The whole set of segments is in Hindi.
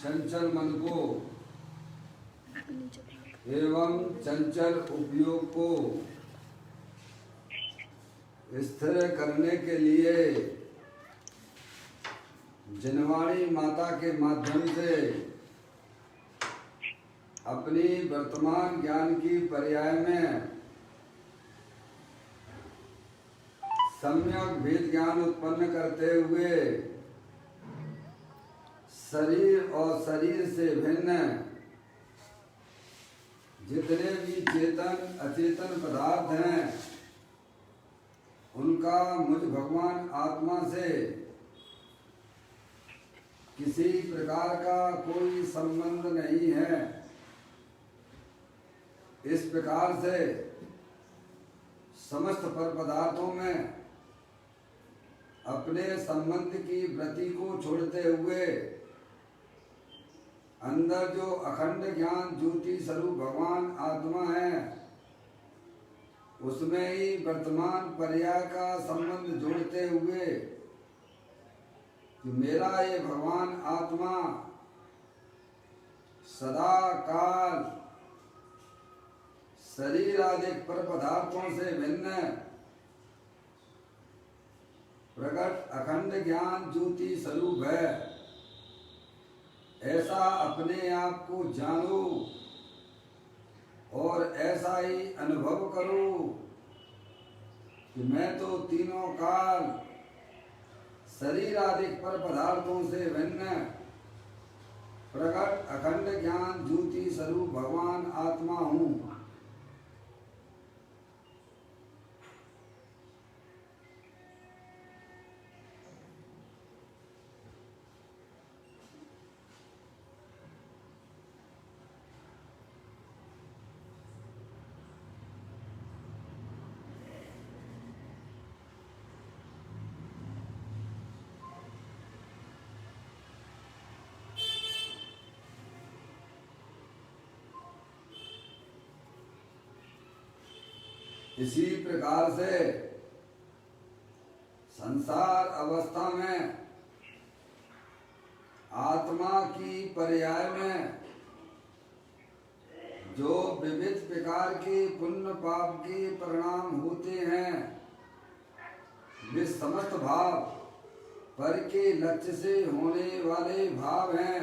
चंचल मन को एवं चंचल उपयोग को स्थिर करने के लिए जनवाणी माता के माध्यम से अपनी वर्तमान ज्ञान की पर्याय में सम्यक भेद ज्ञान उत्पन्न करते हुए शरीर और शरीर से भिन्न जितने भी चेतन अचेतन पदार्थ हैं उनका मुझ भगवान आत्मा से किसी प्रकार का कोई संबंध नहीं है। इस प्रकार से समस्त पर पदार्थों में अपने संबंध की वृत्ति को छोड़ते हुए अंदर जो अखंड ज्ञान ज्योति स्वरूप भगवान आत्मा है उसमें ही वर्तमान पर्याय का संबंध जोड़ते हुए कि मेरा ये भगवान आत्मा सदा काल शरीर आदि पर पदार्थों से भिन्न प्रकट अखंड ज्ञान ज्योति स्वरूप है। ऐसा अपने आप को जानो और ऐसा ही अनुभव करो कि मैं तो तीनों काल शरीर आदि पर पदार्थों से भिन्न प्रकट अखंड ज्ञान ज्योति स्वरूप भगवान आत्मा हूँ। इसी प्रकार से संसार अवस्था में आत्मा की पर्याय में जो विविध प्रकार के पुण्य पाप के परिणाम होते हैं वे समस्त भाव पर के लक्ष्य से होने वाले भाव हैं।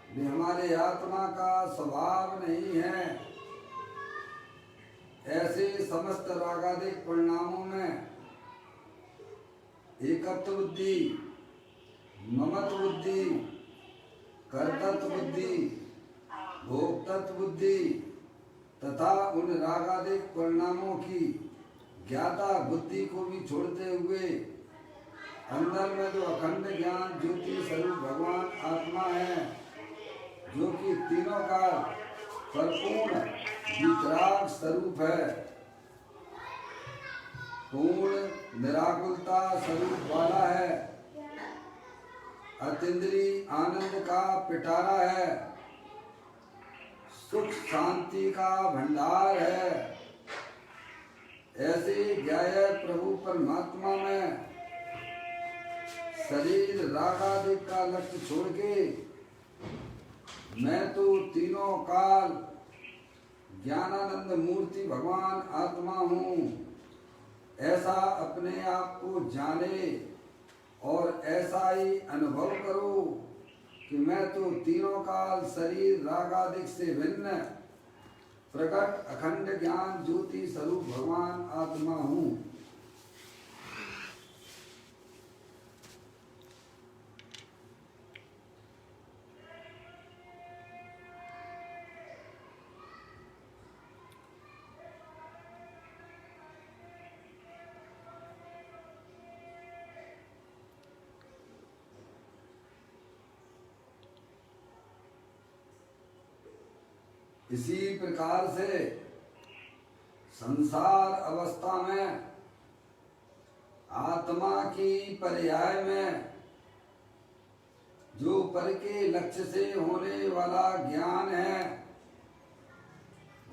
वे हमारे आत्मा का स्वभाव नहीं है। ऐसे समस्त रागादिक परिणामों में एकत्व बुद्धि, ममत्व बुद्धि, कर्तृत्व बुद्धि, भोक्तृत्व बुद्धि तथा उन रागादिक परिणामों की ज्ञाता बुद्धि को भी छोड़ते हुए अंदर में जो अखंड ज्ञान ज्योति स्वरूप भगवान आत्मा है जो कि तीनों का परिपूर्ण वितराग स्वरूप है, पूर्ण निराकुलता स्वरूप वाला है, अतीन्द्रिय आनंद का पिटारा है, सुख शांति का भंडार है। ऐसे ज्ञेय प्रभु परमात्मा में शरीर रागादिक का लक्ष्य छोड़ के मैं तो तीनों काल ज्ञानानंद मूर्ति भगवान आत्मा हूँ। ऐसा अपने आप को जाने और ऐसा ही अनुभव करो कि मैं तो तीनों काल शरीर रागादिक से भिन्न प्रकट अखंड ज्ञान ज्योति स्वरूप भगवान आत्मा हूँ। इसी प्रकार से संसार अवस्था में आत्मा की पर्याय में जो पर के लक्ष्य से होने वाला ज्ञान है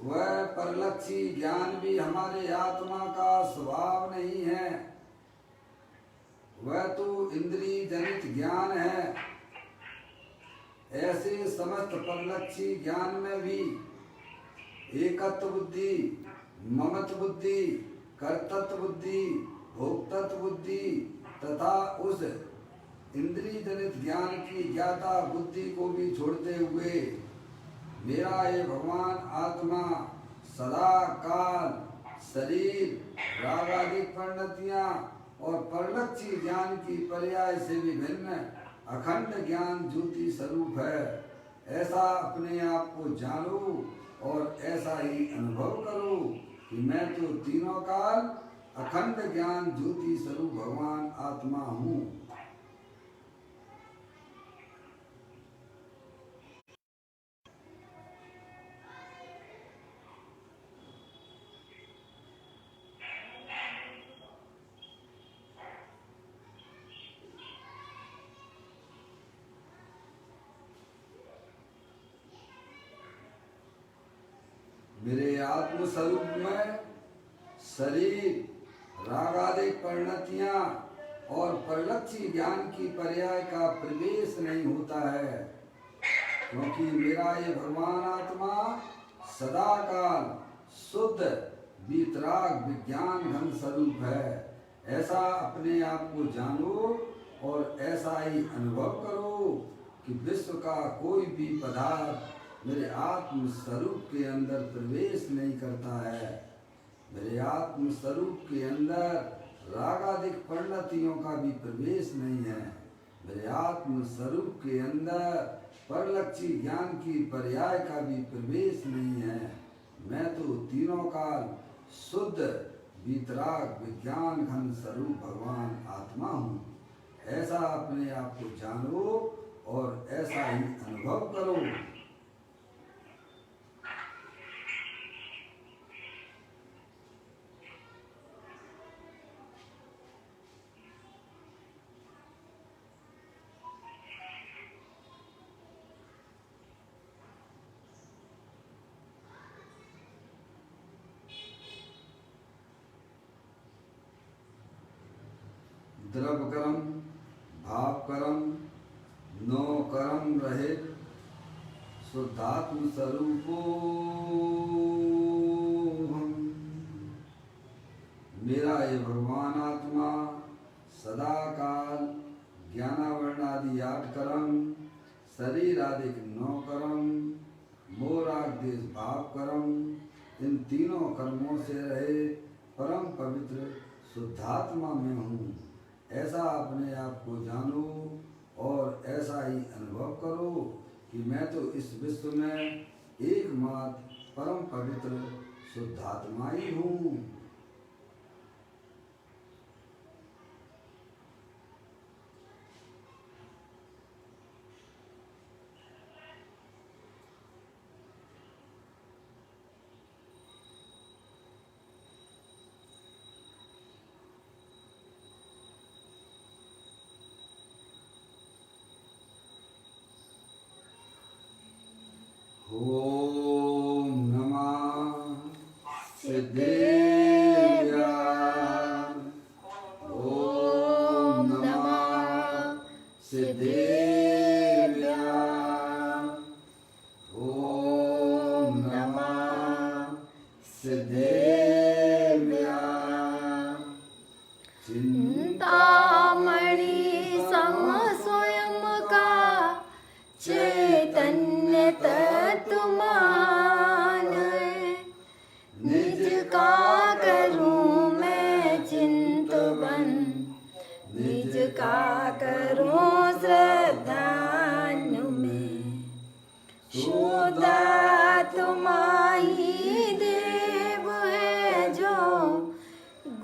वह परलक्षी ज्ञान भी हमारे आत्मा का स्वभाव नहीं है। वह तो इंद्रिय जनित ज्ञान है ऐसे समस्त परलक्षी ज्ञान में भी एकत्व बुद्धि, ममत्व बुद्धि, कर्तृत्व बुद्धि, भोक्तृत्व बुद्धि तथा उस इंद्रिय जनित ज्ञान की ज्ञाता बुद्धि को भी छोड़ते हुए मेरा ये भगवान आत्मा सदा काल शरीर रागादिक परिणतियां और परलक्षी ज्ञान की पर्याय से भी भिन्न अखंड ज्ञान ज्योति स्वरूप है। ऐसा अपने आप को जानो और ऐसा ही अनुभव करो कि मैं तो तीनों काल अखंड ज्ञान ज्योति स्वरूप भगवान आत्मा हूँ। मेरे आत्म स्वरूप में शरीर रागादिक परिणतियां और परलक्षी ज्ञान की पर्याय का प्रवेश नहीं होता है, क्योंकि मेरा ये भगवान आत्मा सदा काल शुद्ध वीतराग विज्ञान घन स्वरूप है। ऐसा अपने आप को जानो और ऐसा ही अनुभव करो कि विश्व का कोई भी पदार्थ मेरे आत्म स्वरूप के अंदर प्रवेश नहीं करता है। मेरे आत्म स्वरूप के अंदर रागादिक परिणतियों का भी प्रवेश नहीं है। मेरे आत्म स्वरूप के अंदर परलक्षी ज्ञान की पर्याय का भी प्रवेश नहीं है। मैं तो तीनों काल शुद्ध वीतराग विज्ञान घन स्वरूप भगवान आत्मा हूँ। ऐसा अपने आप को जानो और ऐसा ही अनुभव करो। द्रव कर्म भाव कर्म नो कर्म रहित शुद्धात्म स्वरूपो मेरा ये भगवान आत्मा सदा काल ज्ञानावरणादि 8 कर्म शरीर आदि 9 कर्म मोराग देश भाव कर्म इन तीनों कर्मों से रहे परम पवित्र शुद्धात्मा में हूँ। ऐसा अपने आप को जानो और ऐसा ही अनुभव करो कि मैं तो इस विश्व में एकमात्र परम पवित्र शुद्धात्मा ही हूँ। ओम नमः सिद्धेभ्याय। ओम नमः सिद्धेभ्याय। ओम नमः सिद्धेभ्याय। चिंतामणि सम स्वयं का चैतन्य तत्वमान निज का करूं मैं चिंतवन निज का करूं श्रद्धान्यु में शुद्ध तुम्हारी देव है जो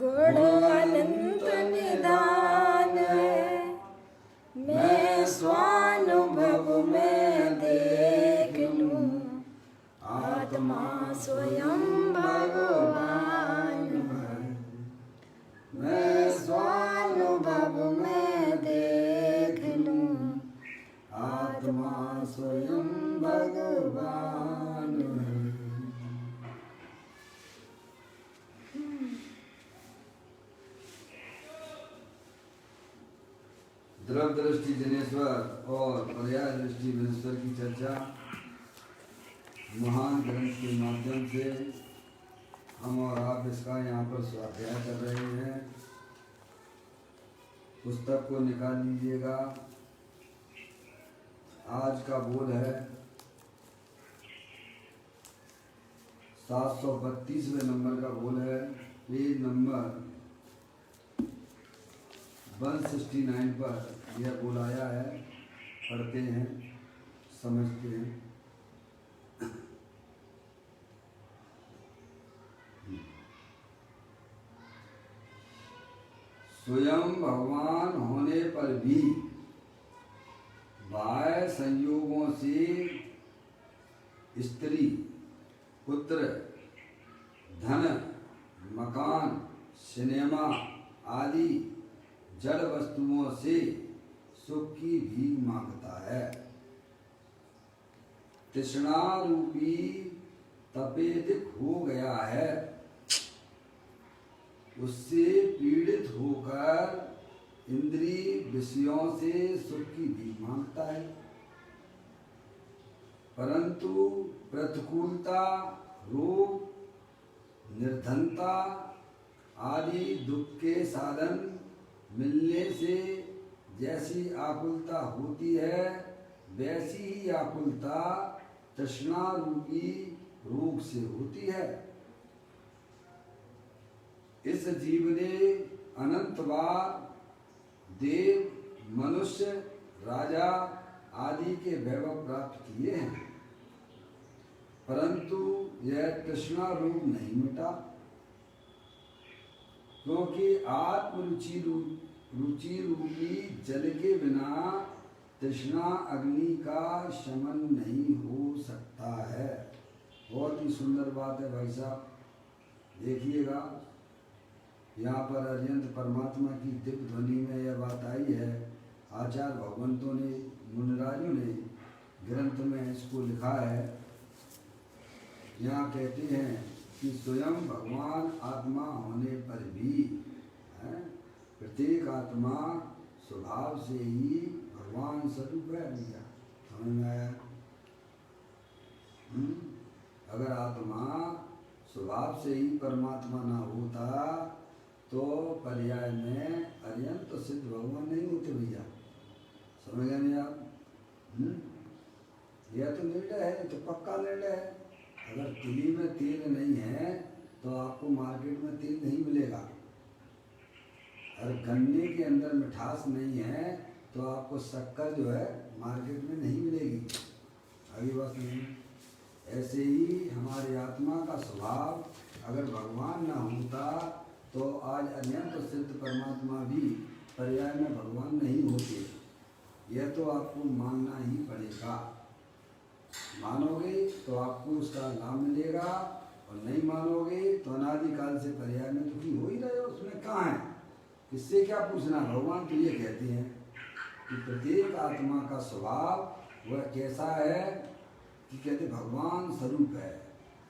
गुण अनंत निदान है। मैं स्वानुभव में देख लूं आत्मा स्वयं भगवान है। मैं स्वानुभव में देख लूं आत्मा स्वयं भगवान है। द्रव्य दृष्टि जनेश्वर और पर्याय दृष्टि विनेश्वर की चर्चा महान ग्रंथ के माध्यम से हम और आप इसका यहाँ पर स्वाध्याय कर रहे हैं। पुस्तक को निकाल लीजिएगा। आज का बोध है 732वें नंबर का बोध है, पेज नंबर 169 पर यह बोल आया है। पढ़ते हैं, समझते हैं। स्वयं भगवान होने पर भी बाह्य संयोगों से स्त्री, पुत्र, धन, मकान, सिनेमा आदि जड़ वस्तुओं से सुख की भीख मांगता है। तृष्णा रूपी तपेदिक हो गया है, उससे पीड़ित होकर इंद्रिय विषयों से सुख की भीख मांगता है। परंतु प्रतिकूलता, रोग, निर्धनता आदि दुख के साधन मिलने से जैसी आकुलता होती है, वैसी ही आकुलता तृष्णा रूपी रोग से होती है। इस जीव ने अनंत बार देव, मनुष्य, राजा आदि के वैभव प्राप्त किए हैं, परंतु यह तृष्णा रोग नहीं मिटा, क्योंकि आत्मरुचि रुचि रूपी जल के बिना तृष्णा अग्नि का शमन नहीं हो सकता है। बहुत ही सुंदर बात है भाई साहब, देखिएगा। यहाँ पर अत्यंत परमात्मा की दिव्य ध्वनि में यह बात आई है। आचार्य भगवंतों ने, मुनिराजों ने ग्रंथ में इसको लिखा है। यहाँ कहते हैं कि स्वयं भगवान आत्मा होने पर भी प्रत्येक आत्मा स्वभाव से ही भगवान स्वरूप है। भैया समझ में आया? अगर आत्मा स्वभाव से ही परमात्मा ना होता तो पर्याय में अर्यंत तो सिद्ध भगवान नहीं होते भैया। समझ गए नहीं आप? यह तो निर्णय है, तो पक्का निर्णय है। अगर तिली में तेल नहीं है तो आपको मार्केट में तेल नहीं मिलेगा। अगर गन्ने के अंदर मिठास नहीं है तो आपको शक्कर जो है मार्केट में नहीं मिलेगी। अभी बात नहीं। ऐसे ही हमारी आत्मा का स्वभाव अगर भगवान ना होता तो आज अत्यंत सिद्ध परमात्मा भी पर्याय में भगवान नहीं होते। यह तो आपको मानना ही पड़ेगा। मानोगे तो आपको उसका लाभ मिलेगा, और नहीं मानोगे तो अनादिकाल से पर्याय में दुखी हो ही रहे हो। उसमें कहाँ है, इससे क्या पूछना। भगवान तो ये कहते हैं कि प्रत्येक आत्मा का स्वभाव वह कैसा है कि कहते भगवान स्वरूप है,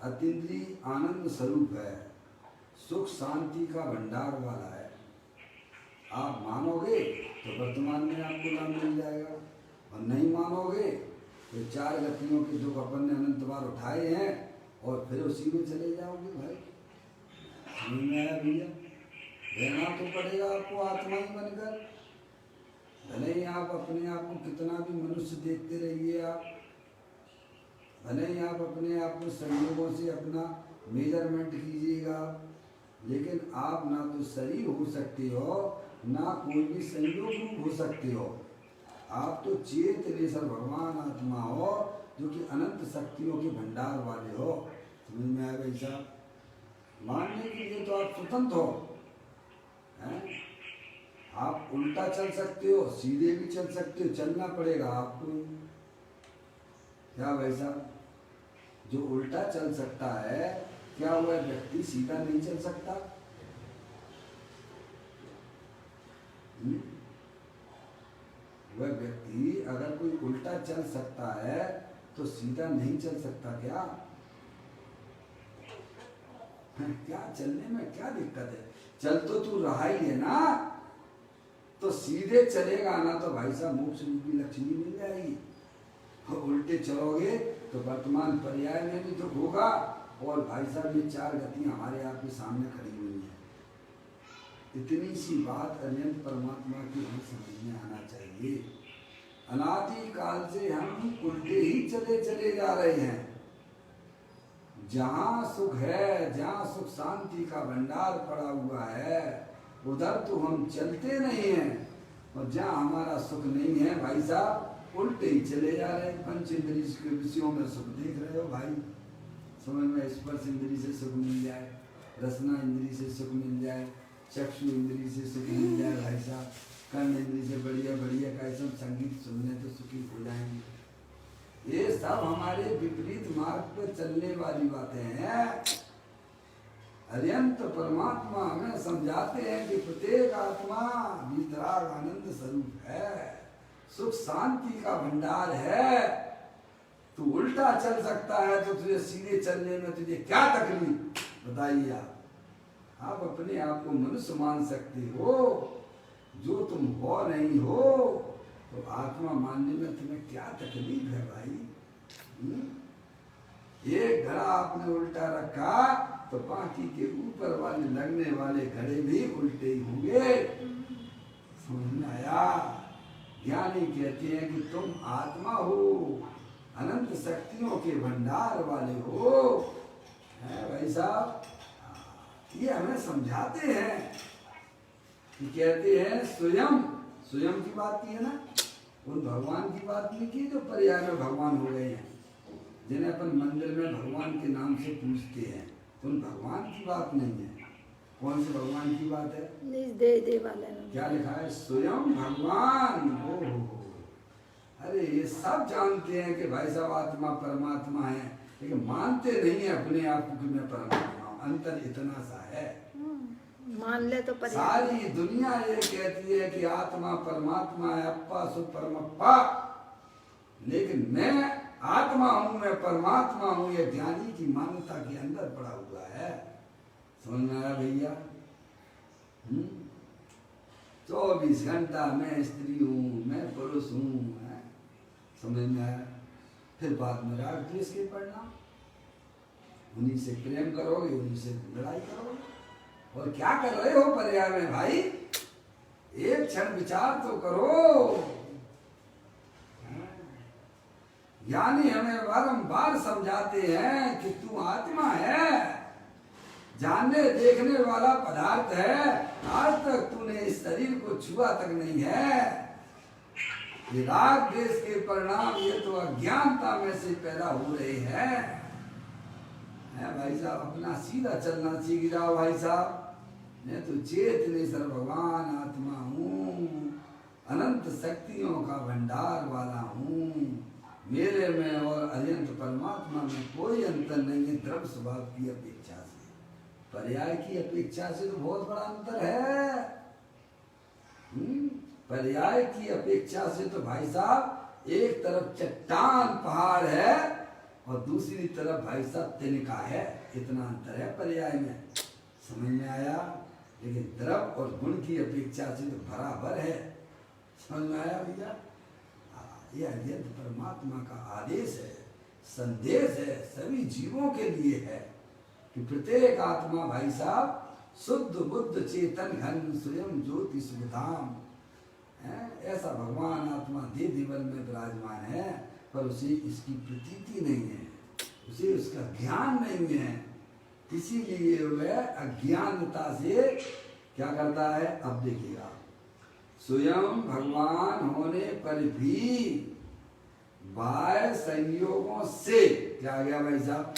अतीन्द्रिय आनंद स्वरूप है, सुख शांति का भंडार वाला है। आप मानोगे तो वर्तमान में आपको लाभ मिल जाएगा, और नहीं मानोगे तो चार गतियों के दुख अपन ने अनंत बार उठाए हैं और फिर उसी में चले जाओगे। भाई समझ में आया भैया? रहना तो पड़ेगा आपको आत्मा ही बनकर। भले ही आप अपने आप को कितना भी मनुष्य देखते रहिए, आप भले ही आप अपने आप को संयोगों से अपना मेजरमेंट कीजिएगा, लेकिन आप ना तो शरीर हो सकते हो, ना कोई भी संयोग रूप हो सकते हो। आप तो चेतनेश्वर भगवान आत्मा हो, जो कि अनंत शक्तियों के भंडार वाले हो। समझ में आया भाई साहब? मानने के लिए तो आप स्वतंत्र हो, हैं? आप उल्टा चल सकते हो, सीधे भी चल सकते हो, चलना पड़ेगा आपको। क्या भाई साहब? जो उल्टा चल सकता है, क्या वह व्यक्ति सीधा नहीं चल सकता? वह व्यक्ति अगर कोई उल्टा चल सकता है तो सीधा नहीं चल सकता क्या? क्या चलने में क्या दिक्कत है? चल तो तू रहा ही है ना। तो सीधे चलेगा ना तो भाई साहब मोक्ष रूपी लक्ष्मी मिल जाएगी। और उल्टे चलोगे तो वर्तमान पर्याय में भी दुख होगा। और भाई साहब ये चार गतियां हमारे आपके सामने खड़ी हुई हैं। इतनी सी बात अनंत परमात्मा की हमें समझ में आना चाहिए। अनादि काल से हम उल्टे ही चले जा रहे हैं। जहाँ सुख है, जहाँ सुख शांति का भंडार पड़ा हुआ है, उधर तो हम चलते नहीं हैं। और जहाँ हमारा सुख नहीं है भाई साहब, उल्टे ही चले जा रहे हैं। पंच इंद्रिय के विषयों में सुख देख रहे हो भाई, समझ में स्पर्श इंद्रिय से सुख मिल जाए, रसना इंद्रिय से सुख मिल जाए, चक्षु इंद्रिय से सुख मिल जाए भाई साहब, कर्ण इंद्रिय से बढ़िया बढ़िया का सब संगीत सुनने तो सुखी हो जाएंगे। ये सब हमारे विपरीत मार्ग पर चलने वाली बातें हैं। अरियंत परमात्मा हमें समझाते हैं कि प्रत्येक आत्मा वितराग आनंद स्वरूप है, सुख शांति का भंडार है। तू उल्टा चल सकता है तो तुझे सीधे चलने में तुझे क्या तकलीफ बताइए आप अपने आप को मनुष्य मान सकते हो, जो तुम हो नहीं हो तो आत्मा मानने में तुम्हें क्या तकलीफ है भाई? एक घड़ा आपने उल्टा रखा तो बाकी के ऊपर वाले लगने वाले घड़े भी उल्टे ही होंगे। समझ में आया? ज्ञानी कहते हैं कि तुम आत्मा हो, अनंत शक्तियों के भंडार वाले हो। है भाई साहब, ये हमें समझाते हैं कि कहते हैं स्वयं की बात की है ना, उन भगवान की बात नहीं की जो पर्याय में भगवान हो गए हैं, जिन्हें अपन मंदिर में भगवान के नाम से पूछते हैं। उन भगवान की बात नहीं है। कौन से भगवान की बात है? दे वाले क्या लिखा है? स्वयं भगवान। हो अरे ये सब जानते हैं कि भाई साहब आत्मा परमात्मा है, लेकिन मानते नहीं है अपने आप को कि मैं परमात्मा हूँ। अंतर इतना सा है। मान ले तो सारी दुनिया ये कहती है कि आत्मा परमात्मा है, अप्पा सु परमप्पा, लेकिन मैं आत्मा हूं, मैं परमात्मा हूं, ये ज्ञानी की मान्यता के अंदर पड़ा हुआ है। समझ में आया भैया? 24 घंटा मैं स्त्री हूं, मैं पुरुष हूं। समझ में आया? फिर बाद में राग द्वेष के परिणाम, उन्हीं से प्रेम करोगे, उन्हीं से लड़ाई करोगे। और क्या कर रहे हो पर्याय में भाई? एक क्षण विचार तो करो। ज्ञानी हमें बारंबार समझाते हैं कि तू आत्मा है, जानने देखने वाला पदार्थ है। आज तक तूने इस शरीर को छुआ तक नहीं है। ये राग द्वेष के परिणाम ये तो अज्ञानता में से पैदा हो रहे हैं। भाई साहब अपना सीधा चलना सीख जाओ भाई साहब। मैं तो चेतनेश्वर भगवान आत्मा हूँ, अनंत शक्तियों का भंडार वाला हूँ। मेरे में और अनंत परमात्मा में कोई अंतर नहीं है। द्रव्य स्वभाव की अपेक्षा से, पर्याय की अपेक्षा से तो बहुत बड़ा अंतर है। पर्याय की अपेक्षा से तो भाई साहब एक तरफ चट्टान पहाड़ है और दूसरी तरफ भाई साहब तिनका है। इतना अंतर है पर्याय में। समझ में आया? लेकिन द्रव्य और गुण की अपेक्षा से तो बराबर है। समझ में आया भैया? ये अनंत परमात्मा का आदेश है, संदेश है, सभी जीवों के लिए है कि प्रत्येक आत्मा भाई साहब शुद्ध बुद्ध चेतन घन स्वयं ज्योति सुधाम है। ऐसा भगवान आत्मा देह दिवन में विराजमान है, पर उसे इसकी प्रतीति नहीं है, उसे उसका ज्ञान नहीं है। इसीलिए वह अज्ञानता से क्या करता है? अब देखिएगा, स्वयं भगवान होने पर भी बाह्य संयोगों से क्या आ गया भाई साहब?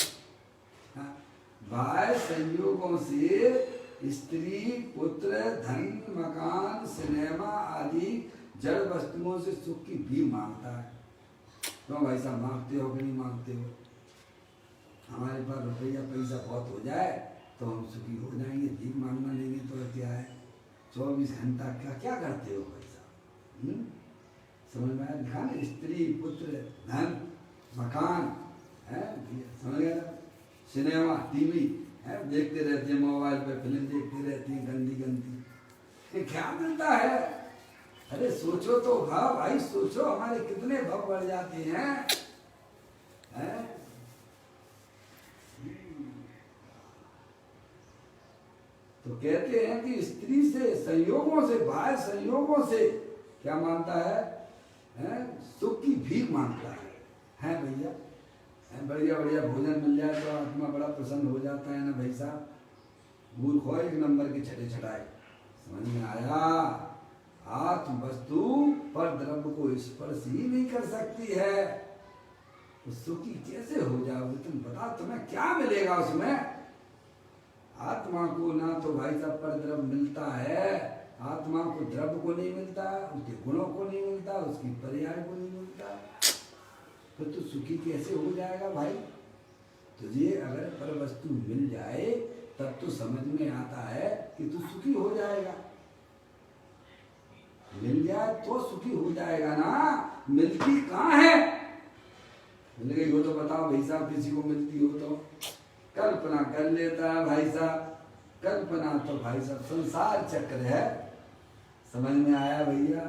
बाह्य संयोगों से स्त्री, पुत्र, धन, मकान, सिनेमा आदि जड़ वस्तुओं से सुख की भी मांगता है। क्यों भाई साहब, मांगते हो कि नहीं मांगते हो? हमारे पास रुपया पैसा बहुत हो जाए तो हम सुखी हो जाएंगे, भीख मांगना नहीं है तो क्या है? 24 घंटा क्या करते हो भाई साहब? समझ में आया? लिखा ना, स्त्री, पुत्र, धन, मकान है, समझ गया? सिनेमा, टीवी है, देखते रहते हैं, मोबाइल पे फिल्म देखते रहते हैं गंदी गंदी। क्या मिलता है? अरे सोचो तो हाँ भाई, सोचो हमारे कितने भव बढ़ जाते हैं, हैं? तो कहते हैं कि स्त्री से संयोगों से, बाह्य संयोगों से क्या मानता है? सुख की भीख मांगता है भैया। बढ़िया बढ़िया भोजन मिल जाए तो आत्मा बड़ा प्रसन्न हो जाता है ना भाई साहब। मूर्ख हो एक नंबर के छठे छठाए। समझ में आया? आत्म वस्तु पर द्रव्य को स्पर्श ही नहीं कर सकती है, तो सुखी कैसे हो जाओगे तुम? बताओ तुम्हें क्या मिलेगा उसमें? आत्मा को ना तो भाई साहब पर द्रव्य मिलता है, आत्मा को द्रव्य को नहीं मिलता, उसके गुणों को नहीं मिलता, उसकी पर्याय को नहीं मिलता, तो तू सुखी कैसे हो जाएगा भाई? तुझे अगर पर वस्तु मिल जाए तब तो समझ में आता है कि तू सुखी हो जाएगा। मिल जाए तो सुखी हो जाएगा ना, मिलती कहाँ है? मिल गई हो तो बताओ भाई साहब, किसी को मिलती हो तो कल्पना कर लेता है भाई साहब। कल्पना तो भाई साहब संसार चक्र है। समझ में आया भैया?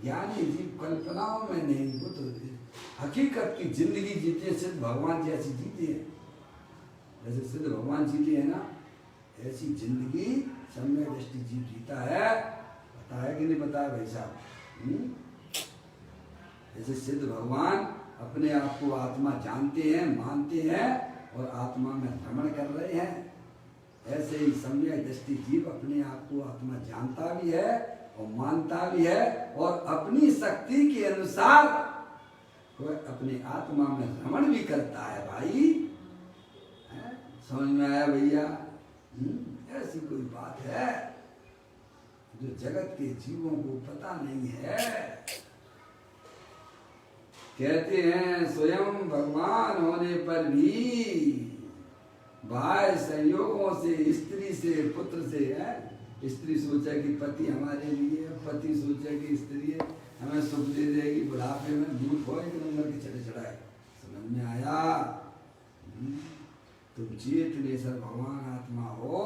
ज्ञानी जीव कल्पनाओं में नहीं, वो तो हकीकत की जिंदगी जीते, सिद्ध भगवान जैसी जीते हैं। जैसे सिद्ध भगवान जीते हैं ना, ऐसी जिंदगी सम्यक दृष्टि जीव जीता है। पता है कि नहीं पता है भाई साहब? जैसे सिद्ध भगवान अपने आप को आत्मा जानते हैं, मानते हैं और आत्मा में भ्रमण कर रहे हैं, ऐसे ही सम्यक दृष्टि जीव अपने आप को आत्मा जानता भी है और मानता भी है, और अपनी शक्ति के अनुसार वह अपने आत्मा में भ्रमण भी करता है भाई। समझ में आया भैया? ऐसी कोई बात है जो जगत के जीवों को पता नहीं है। कहते हैं स्वयं भगवान होने पर भी बाह्य संयोगों से, स्त्री से, पुत्र से है। स्त्री सोचे कि पति हमारे लिए, पति सोचे कि स्त्री हमें सुख दे देगी बुढ़ापे में। मूर्ख हो एक नंबर के चढ़े चढ़ाए। समझ में आया? तुम चेतनेश्वर भगवान आत्मा हो।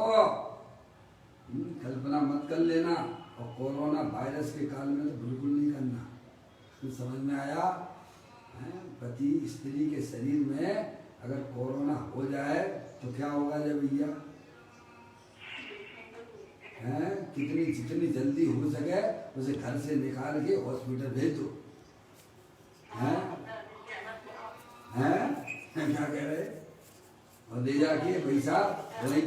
कल्पना मत कर लेना, और कोरोना वायरस के काल में तो बिल्कुल नहीं करना। तो समझ में आया? पति स्त्री के शरीर में अगर कोरोना हो जाए तो क्या होगा जब भैया? कितनी जितनी जल्दी हो सके उसे घर से निकाल के हॉस्पिटल भेज दो। क्या कह रहे? और ले जाके भाई साहब वहीं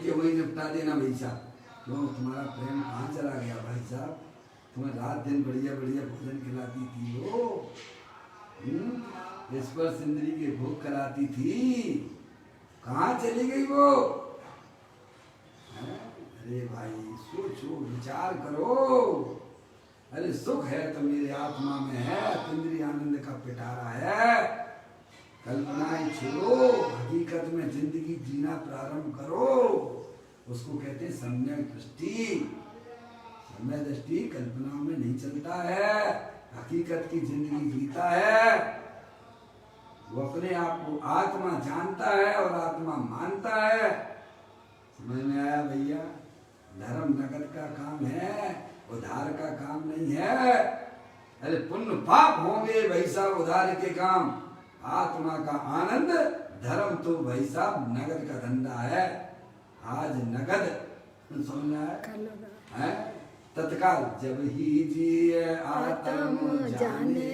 के वहीं निपटा देना भाई साहब। क्यों तुम्हारा प्रेम कहाँ चला गया भाई साहब? तुम्हें रात दिन बढ़िया बढ़िया भोजन खिलाती थी वो, स्पर्श इंद्री के भोग कराती थी, कहाँ चली गई वो? अरे भाई सोचो, विचार करो। अरे सुख है तो मेरे आत्मा में है, इंद्रिय आनंद का पिटारा है। कल्पनाएं छोड़ो, हकीकत में जिंदगी जीना प्रारंभ करो। उसको कहते हैं सम्यक दृष्टि। सम्यक दृष्टि कल्पनाओं में नहीं चलता है, हकीकत की जिंदगी जीता है। वो अपने आप को आत्मा जानता है और आत्मा मानता है। समझ में आया भैया? धर्म नगद का काम है, उधार का काम नहीं है। अरे पुण्य पाप होंगे भाई साहब उधार के काम, आत्मा का आनंद धर्म तो भाई साहब नगद का धंधा है। आज नगद सुनना है तत्काल, जब ही जिए आत्म जाने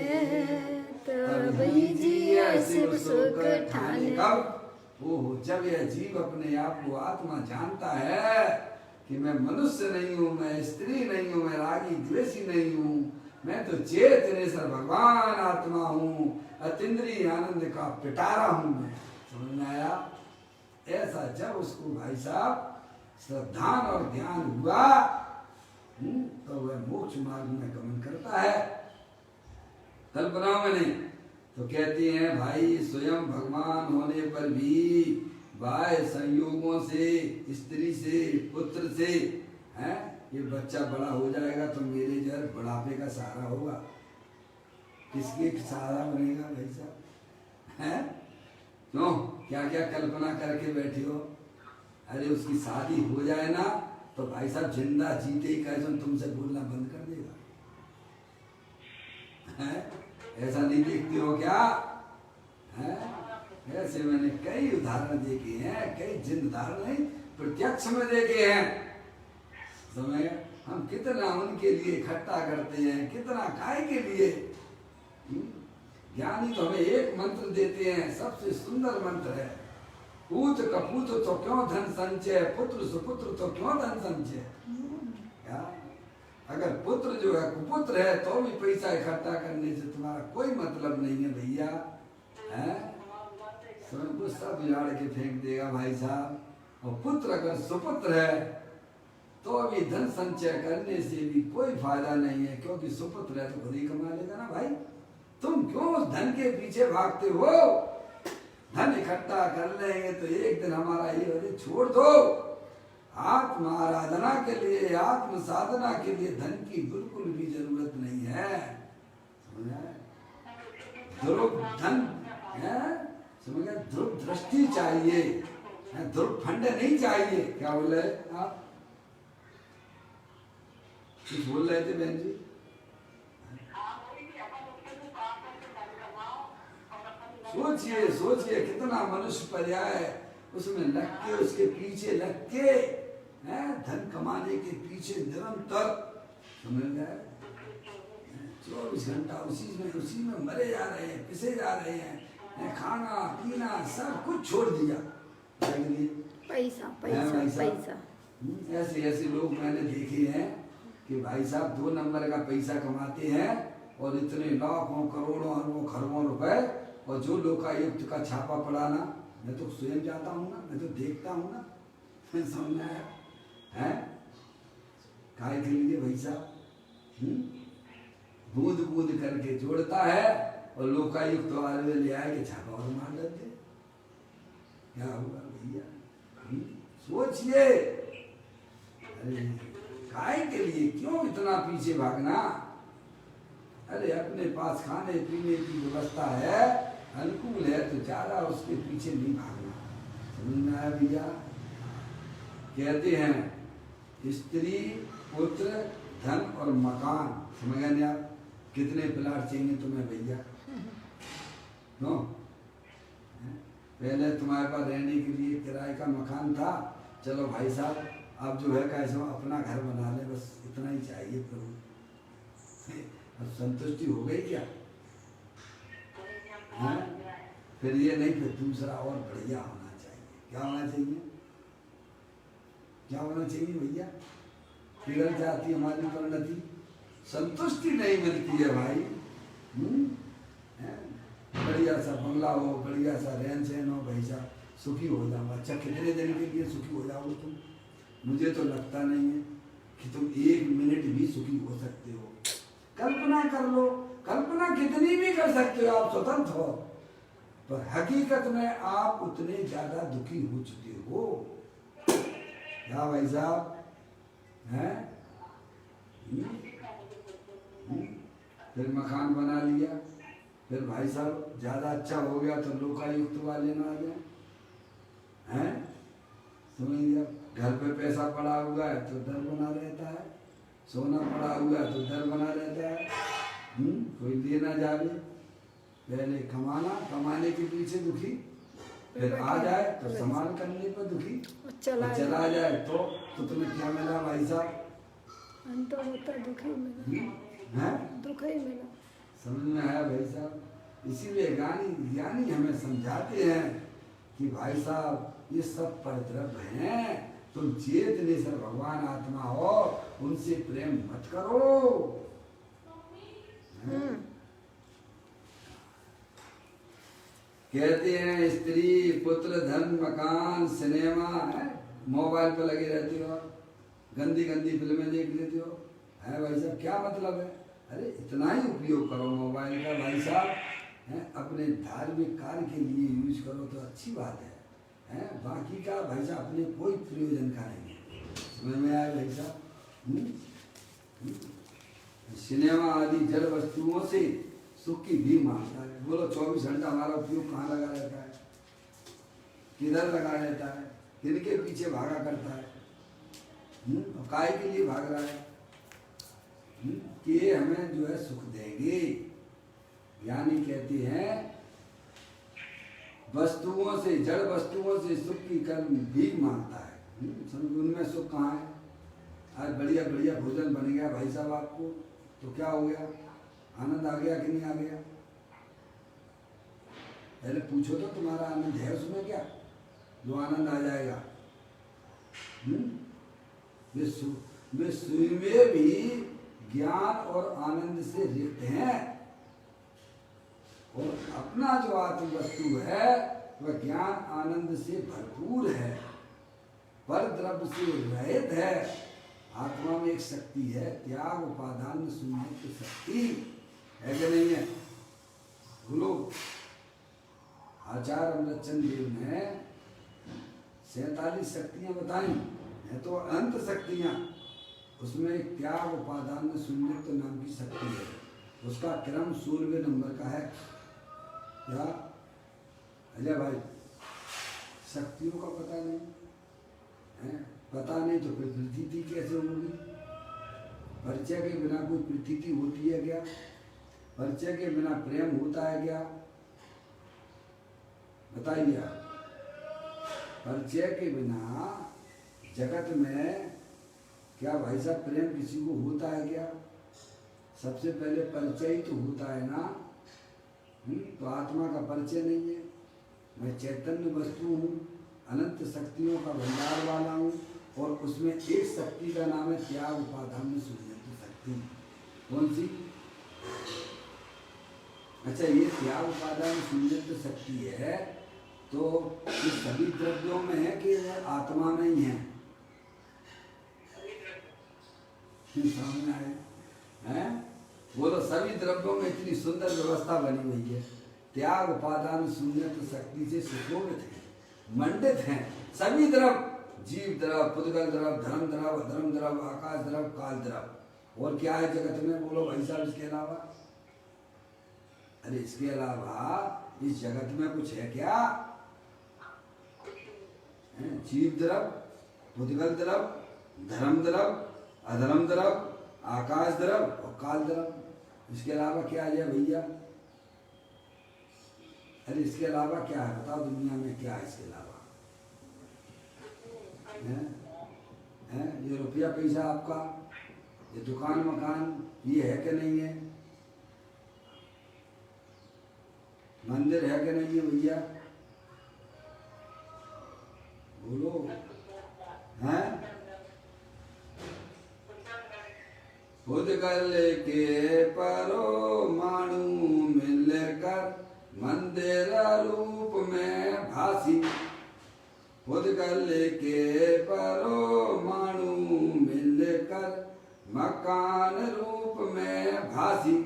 तब ही जिए शिव सुख ठाने। कब? ओह, जब यह जीव अपने आप को आत्मा जानता है कि मैं मनुष्य नहीं हूँ, मैं स्त्री नहीं हूँ, मैं रागी द्वेषी नहीं हूँ, मैं तो चेतनेश्वर भगवान आत्मा हूँ, अतीन्द्रिय आनंद का पिटारा हूँ मैं। समझ में आया? ऐसा जब उसको भाई साहब श्रद्धान और ध्यान हुआ तो वह मोक्ष मार्ग में गमन करता है, कल्पनाओं में नहीं। तो कहते हैं भाई स्वयं भगवान होने पर भी बाह्य संयोगों से, स्त्री से, पुत्र से, हैं, ये बच्चा बड़ा हो जाएगा तो मेरे जर बुढ़ापे का सहारा होगा। किसके सहारा बनेगा भाई साहब? हैं? क्यों? क्या क्या कल्पना करके बैठे हो? अरे उसकी शादी हो जाए ना तो भाई साहब जिंदा जीते ही कैसे तुमसे बोलना बंद कर देगा। हैं? ऐसा नहीं देखते हो क्या? हैं? ऐसे मैंने कई उदाहरण देखे हैं, कई जिन उदाहरण नहीं प्रत्यक्ष में देखे हैं। समय हम कितना उनके लिए इकट्ठा करते हैं, कितना काय के लिए। ज्ञानी तो हमें एक मंत्र देते हैं, सबसे सुंदर मंत्र है, पूत कपूत तो क्यों धन संचय, पुत्र सुपुत्र तो क्यों धन संचय। क्या अगर पुत्र जो है कुपुत्र है तो भी पैसा इकट्ठा करने से तुम्हारा कोई मतलब नहीं है भैया, है? स्वयं को सब बिगाड़ के फेंक देगा भाई साहब। और पुत्र अगर सुपुत्र है तो अभी धन संचय करने से भी कोई फायदा नहीं है, क्योंकि सुपुत्र है तो खुद ही कमा लेगा ना भाई। तुम क्यों उस धन के पीछे भागते हो? धन इकट्ठा कर लेंगे तो एक दिन हमारा ये छोड़ दो। आत्म आराधना के लिए, आत्म साधना के लिए धन की बिल्कुल भी जरूरत नहीं है। ध्रुव धन है, समझ गए? ध्रुव दृष्टि चाहिए, ध्रुव फंड नहीं चाहिए। क्या बोल रहे आप? कुछ बोल रहे थे बहन जी? सोचिए सोचिए कितना मनुष्य पर्याय उसमें लग के, उसके पीछे लग के, धन कमाने के पीछे निरंतर, समझ गए? 24 घंटा उसी में मरे जा रहे हैं, पिसे जा रहे हैं, खाना पीना सब कुछ छोड़ दिया। पैसा पैसा पैसा। ऐसे ऐसे लोग मैंने देखे हैं कि भाई साहब 2 नंबर का पैसा कमाते हैं और इतने लाखों करोड़ों अरबों खरबों रुपए, और जो लोकायुक्त का छापा पड़ा ना, मैं तो स्वयं जाता हूँ ना, मैं तो देखता हूँ ना, मैं समझ में आया है काय के लिए भाई साहब। बूंद बूंद करके जोड़ता है और लोकायुक्त वाले ले आए छापा और मार देते। क्या होगा भैया? सोचिए, अरे काय के लिए क्यों इतना पीछे भागना? अरे अपने पास खाने पीने की व्यवस्था है, अनुकूल है, तो ज्यादा उसके पीछे नहीं भागना। समझ में आया भैया? कहते हैं स्त्री, पुत्र, धन और मकान। समझ गए आप? कितने प्लाट चाहिए तुम्हें भैया? नो, पहले तुम्हारे पास रहने के लिए किराए का मकान था, चलो भाई साहब अब जो है कैसे अपना घर बना ले, बस इतना ही चाहिए प्रभु। अब संतुष्टि हो गई क्या? है? फिर ये नहीं, फिर दूसरा और बढ़िया होना चाहिए। क्या होना चाहिए? क्या होना चाहिए भैया? बिगड़ जाती हमारी परिणति, संतुष्टि नहीं मिलती है भाई। बढ़िया सा बंगला हो, बढ़िया सा रहन सहन हो, भाई साहब सुखी हो जाऊंगा। अच्छा कितने दिन के लिए सुखी हो जाओगे तुम? मुझे तो लगता नहीं है कि तुम 1 मिनट भी सुखी हो सकते हो। कल्पना कर लो, कल्पना कितनी भी कर सकते हो, आप स्वतंत्र हो, पर हकीकत में आप उतने ज्यादा दुखी हो चुके हो। क्या भाई साहब? हैं? फिर मकान बना लिया, फिर भाई साहब ज्यादा अच्छा हो गया तो लोकायुक्त वाले ना आ जाए, हैं? समझ लिया? घर पे पैसा पड़ा हुआ है तो डर बना रहता है, सोना पड़ा हुआ है तो डर बना रहता है। कोई ले ना जावे, पहले कमाना, कमाने के पीछे दुखी, फिर आ जाए तो संभाल करने पर दुखी, चला जाए तो तुम्हें क्या मिला भाई साहब? अंत होता दुखी मिला, दुख ही मिला। समझ में आया भाई साहब? इसीलिए ज्ञानी हमें समझाते हैं कि भाई साहब ये सब परद्रव्य हैं, तुम चेतने से भगवान आत्मा हो, उनसे प्रेम मत करो। कहते हैं स्त्री, पुत्र, धन, मकान, सिनेमा, है मोबाइल पे लगे रहती हो, गंदी गंदी फिल्में देख लेती हो, है भाई साहब? क्या मतलब है? अरे इतना ही उपयोग करो मोबाइल का भाई साहब, है अपने धार्मिक कार्य के लिए यूज करो तो अच्छी बात है, बाकी का भाई साहब अपने कोई प्रयोजन का नहीं है। समझ में आया भाई साहब? सिनेमा आदि जड़ वस्तुओं से सुख की भी मांगता है। बोलो 24 घंटा हमारा उपयोग कहाँ लगा रहता है? किधर लगा रहता है? किनके पीछे भागा करता है? और काय के लिए भाग रहा है? कि ये हमें जो है सुख देंगे, ज्ञानी कहते हैं वस्तुओं से, जड़ वस्तुओं से सुख की कर्म भीख मांगता है। समझ, उनमें सुख कहाँ है? आज बढ़िया बढ़िया भोजन बन गया भाई साहब आपको, तो क्या हो गया? आनंद आ गया कि नहीं आ गया? पहले पूछो तो तुम्हारा आनंद है उसमें क्या, जो आनंद आ जाएगा? वे स्वयं भी ज्ञान और आनंद से रिक्त हैं, और अपना जो आत्म वस्तु है वह ज्ञान आनंद से भरपूर है, पर द्रव्य से रहित है। आत्मा में एक शक्ति है, त्याग उपादान शून्य की शक्ति है कि नहीं है? बोलो। आचार्य अमृतचंद देव ने 47 शक्तियां बताई है, तो अनंत शक्तियां, उसमें एक त्याग उपादान शून्य नाम की शक्ति है, उसका क्रम 16वें नंबर का है। क्या अजय भाई, शक्तियों का पता नहीं है? पता नहीं तो फिर प्रतीति कैसे होगी? परिचय के बिना कोई प्रतीति होती है क्या? परिचय के बिना प्रेम होता है क्या? बताइए आप। परिचय के बिना जगत में क्या भाई साहब प्रेम किसी को होता है क्या? सबसे पहले परिचय ही तो होता है ना। तो आत्मा का परिचय नहीं है। मैं चैतन्य वस्तु हूँ, अनंत शक्तियों का भंडार वाला हूँ, और उसमें एक शक्ति का नाम है त्याग उपादान शून्य शक्ति। कौन सी? अच्छा, ये त्याग उपादान शून्य शक्ति है, तो ये सभी द्रव्यों में है कि आत्मा में ही है? सामने आए हैं? बोलो। सभी द्रव्यों में इतनी सुंदर व्यवस्था बनी हुई है। त्याग उपादान शून्य शक्ति से सुशोभित है, मंडित हैं सभी द्रव्य। जीव द्रव, पुद्गल द्रव, धर्म द्रव, अधर्म द्रव, आकाश द्रव, काल द्रव। और क्या है जगत में? बोलो भाई साहब, इसके अलावा? अरे इसके अलावा इस जगत में कुछ है क्या? जीव द्रव, पुद्गल द्रव, धर्म द्रव, अधर्म द्रव, आकाश द्रव और काल द्रव। इसके अलावा क्या है भैया? अरे इसके अलावा क्या है? बताओ दुनिया में क्या है इसके अलावा? ये रुपया पैसा आपका, ये दुकान मकान, ये है कि नहीं है? मंदिर है कि नहीं है भैया? बोलो। हैं? पुद्गल के परमाणु मिलकर मंदिर रूप में भासी। पुद्गल के परमाणु मिलकर मकान रूप में भासी।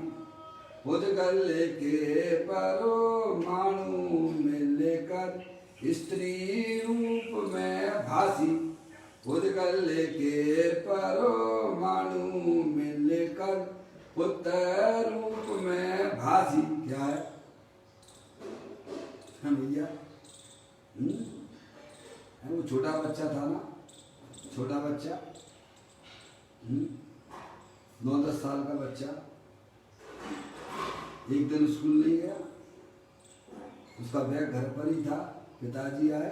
पुद्गल के परमाणु मिलकर स्त्री रूप में भासी। पुद्गल के परमाणु मिलकर पुत्र रूप में भासी। क्या है भैया? वो छोटा बच्चा था ना, छोटा बच्चा, 9-10 साल का बच्चा, एक दिन स्कूल नहीं गया, उसका बैग घर पर ही था। पिताजी आए,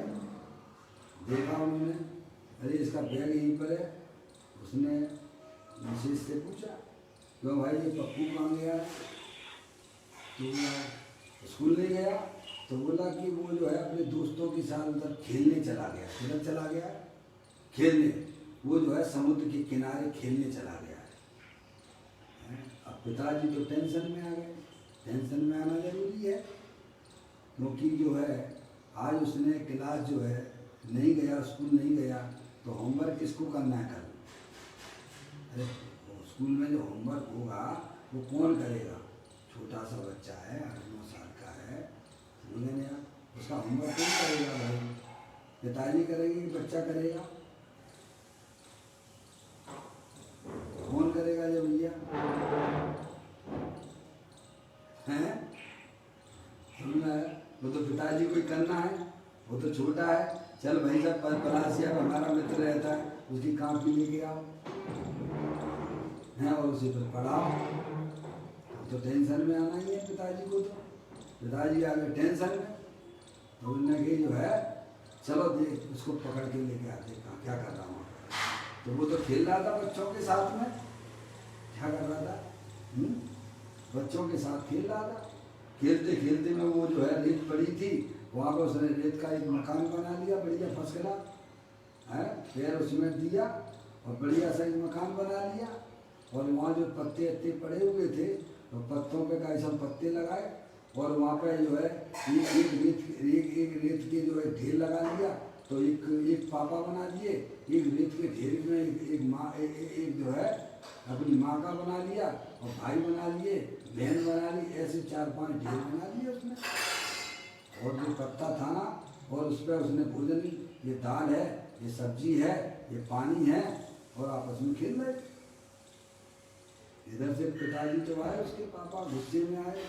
देखा उन्होंने, अरे इसका बैग यहीं पर है। उसने मिसेज से पूछा, क्यों भाई ये पप्पू कहाँ गया? तो स्कूल नहीं गया, तो बोला कि वो जो है अपने दोस्तों के साथ उधर खेलने चला गया। किधर चला गया? खेलने। वो जो है समुद्र के किनारे खेलने चला गया है। अब पिताजी तो टेंशन में आ गए। टेंशन में आना जरूरी है, क्योंकि जो है आज उसने क्लास जो है नहीं गया, स्कूल नहीं गया, तो होमवर्क किसको करना है कल? अरे स्कूल में जो होमवर्क होगा वो कौन करेगा? छोटा सा बच्चा है, 8-9 साल का है, समझे नहीं आप? उसका होमवर्क कौन करेगा भाई? पिताजी करेंगे कि बच्चा करेगा? कौन करेगा ये भैया? हैं? समझना है? वो तो पिताजी को ही करना है, वो तो छोटा है। चल भाई साहब, पलासिया का हमारा मित्र रहता है, उसकी कॉपी लेके आओ हैं और उसे फिर पढ़ाओ। तो टेंशन में आना ही है पिताजी को, तो पिताजी आ गए टेंशन में। तो उन्होंने कही जो है चलो देख उसको पकड़ के लेके आते कहाँ क्या कर रहा हूँ। तो वो तो खेल रहा था बच्चों के साथ में, क्या कर रहा था, बच्चों के साथ खेल रहा था। खेलते खेलते में वो जो है रेत पड़ी थी, वहाँ पर उसने रेत का एक मकान बना लिया बढ़िया फर्स्ट क्लास है, पैर उसमें दिया और बढ़िया सा एक मकान बना लिया। और वहाँ जो पत्ते अत्ते पड़े हुए थे तो पत्तों पे का सब पत्ते लगाए और वहाँ पे जो है एक रेत के जो है ढेर लगा लिया। तो एक पापा बना दिए, एक रेत के ढेर में एक माँ एक जो है अपनी माँ का बना लिया और भाई बना लिए, बहन बना ली, ऐसे 4-5 ढेर बना लिए उसने। और जो पत्ता था ना और उस पर उसने भोजन, ये दाल है, ये सब्जी है, ये पानी है और आपस में खेल रहे। इधर से पिताजी तो आए, उसके पापा गुस्से में आए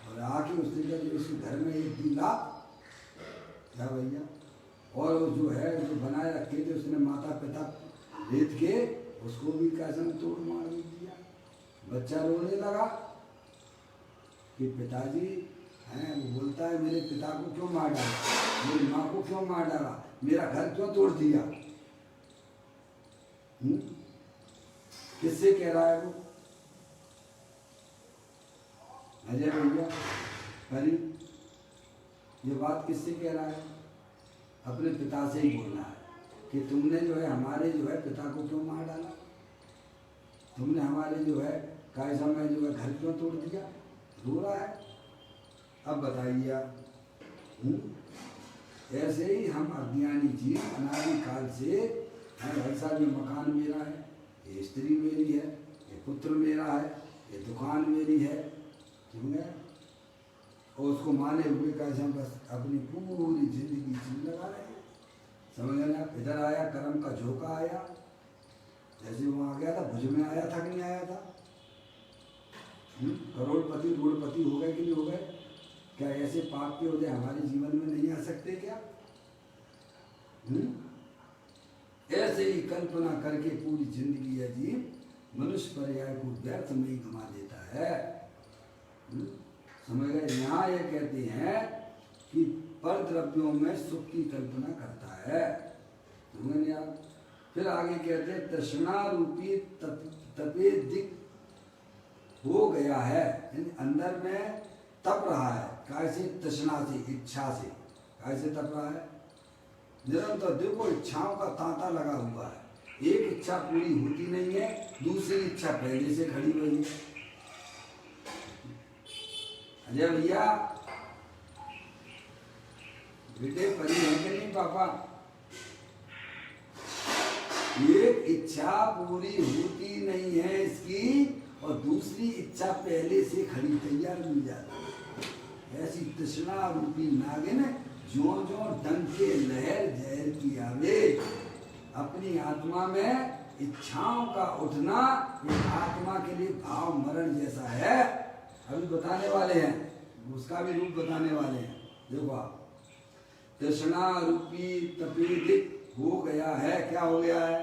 और आके उसने कहा जो इस घर में एक दी लात क्या भैया। और वो जो है जो बनाए रखे थे उसने माता पिता रेत के उसको भी कैसे तोड़ मार दिया। बच्चा रोने लगा कि पिताजी हैं, वो बोलता है मेरे पिता को क्यों मार डाला, मेरी माँ को क्यों मार डाला, मेरा घर क्यों तोड़ दिया। किससे कह रहा है वो, अजय भैया परी, ये बात किससे कह रहा है, अपने पिता से ही बोल रहा है कि तुमने जो है हमारे जो है पिता को क्यों मार डाला, तुमने हमारे जो है कैसा में जो है घर क्यों तोड़ दिया, रो रहा है। अब बताइए आप, ऐसे ही हम अज्ञानी जीव अनादि काल से ऐसा जो मकान मेरा है, ये स्त्री मेरी है, ये पुत्र मेरा है, ये दुकान मेरी है, समझ गए। और उसको माने हुए कैसे हम बस अपनी पूरी जिंदगी जीने लगा रहे हैं, समझ गए आप। इधर आया कर्म का झोंका आया, जैसे वहाँ आ गया था भुज में आया था कि नहीं आया था, करोड़पति रोड़पति हो गए कि नहीं हो गए। क्या ऐसे पाप के उदय हमारे जीवन में नहीं आ सकते क्या। ऐसे ही कल्पना करके पूरी जिंदगी अजीब मनुष्य पर्याय को व्यर्थ में ही गंवा देता है। समझ गए। यहाँ ये कहते हैं कि पर द्रव्यों में सुख की कल्पना करता है, समझ आप। फिर आगे कहते हैं तृष्णा रूपी तपे दिक हो गया है, अंदर में तप रहा है, कैसे तृष्णा से, इच्छा से, कैसे तप रहा है निरंतर। देखो इच्छाओं का तांता लगा हुआ है, एक इच्छा पूरी होती नहीं है, दूसरी इच्छा पहले से खड़ी हुई है। अजय भैया बेटे परी है कि नहीं पापा, एक इच्छा पूरी होती नहीं है इसकी और दूसरी इच्छा पहले से खड़ी तैयार मिल जाती है। ऐसी तृष्णा रूपी नागिन जो जो डंक के लहर जहर की आवे, अपनी आत्मा में इच्छाओं का उठना ये आत्मा के लिए भाव मरण जैसा है। अभी बताने वाले हैं, उसका भी रूप बताने वाले हैं। देखो आप, तृष्णा रूपी तपेदिक हो गया है, क्या हो गया है,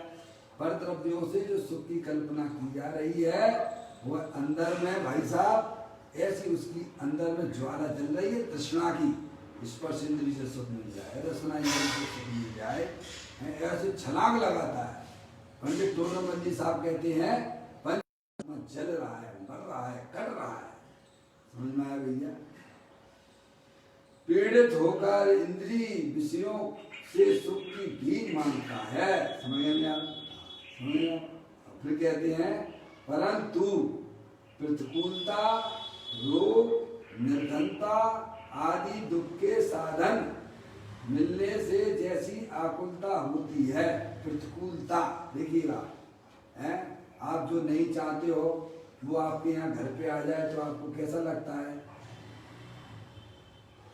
पर द्रव्यों से जो सुख की कल्पना की जा रही है वह अंदर में भाई साहब ऐसी उसकी अंदर में ज्वाला जल रही है तृष्णा की। स्पर्श इंद्री से सुख मिल जाए, रसना इंद्री से सुख मिल जाए, ऐसे छलांग लगाता है। पंडित टोडरमल जी साहब कहते हैं पंच जल रहा है, मर रहा है, कट रहा है, समझ में आया भैया। पीड़ित होकर इंद्री विषयों से सुख की भीख मांगता है, समझ में आप, समझ में आप। फिर कहते हैं परंतु प्रतिकूलता, रोग, निर्धनता आदि दुख के साधन मिलने से जैसी आकुलता होती है, प्रतिकूलता देखिएगा है, आप जो नहीं चाहते हो वो आपके यहाँ घर पे आ जाए तो आपको कैसा लगता है,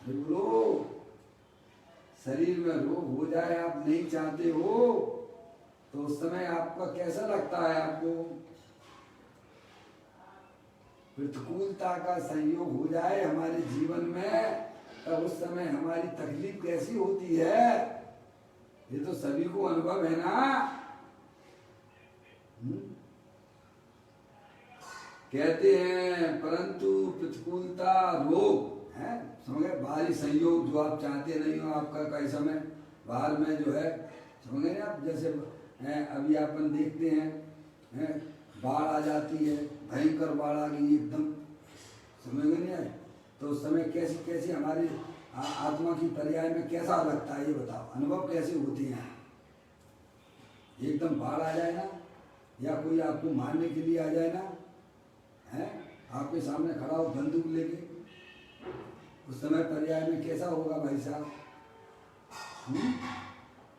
बोलो शरीर में रोग हो जाए आप नहीं चाहते हो तो उस समय आपका कैसा लगता है आपको, प्रतिकूलता का संयोग हो जाए हमारे जीवन में तब उस समय हमारी तकलीफ कैसी होती है, ये तो सभी को अनुभव है ना। कहते हैं परंतु प्रतिकूलता रोग है, समझ गए, बाहरी संयोग जो आप चाहते नहीं हो, आपका कई समय बाहर में जो है, समझ गए आप, जैसे अभी अपन देखते हैं बाढ़ आ जाती है, भयंकर बाढ़ आ गई एकदम, समझ में नहीं आए, तो उस समय कैसी कैसी हमारी आत्मा की पर्याय में कैसा लगता है ये बताओ, अनुभव कैसे होते हैं। एकदम बाढ़ आ जाए ना, या कोई आपको मारने के लिए आ जाए ना, है आपके सामने खड़ा हो बंदूक लेके, उस समय पर्याय में कैसा होगा भाई साहब।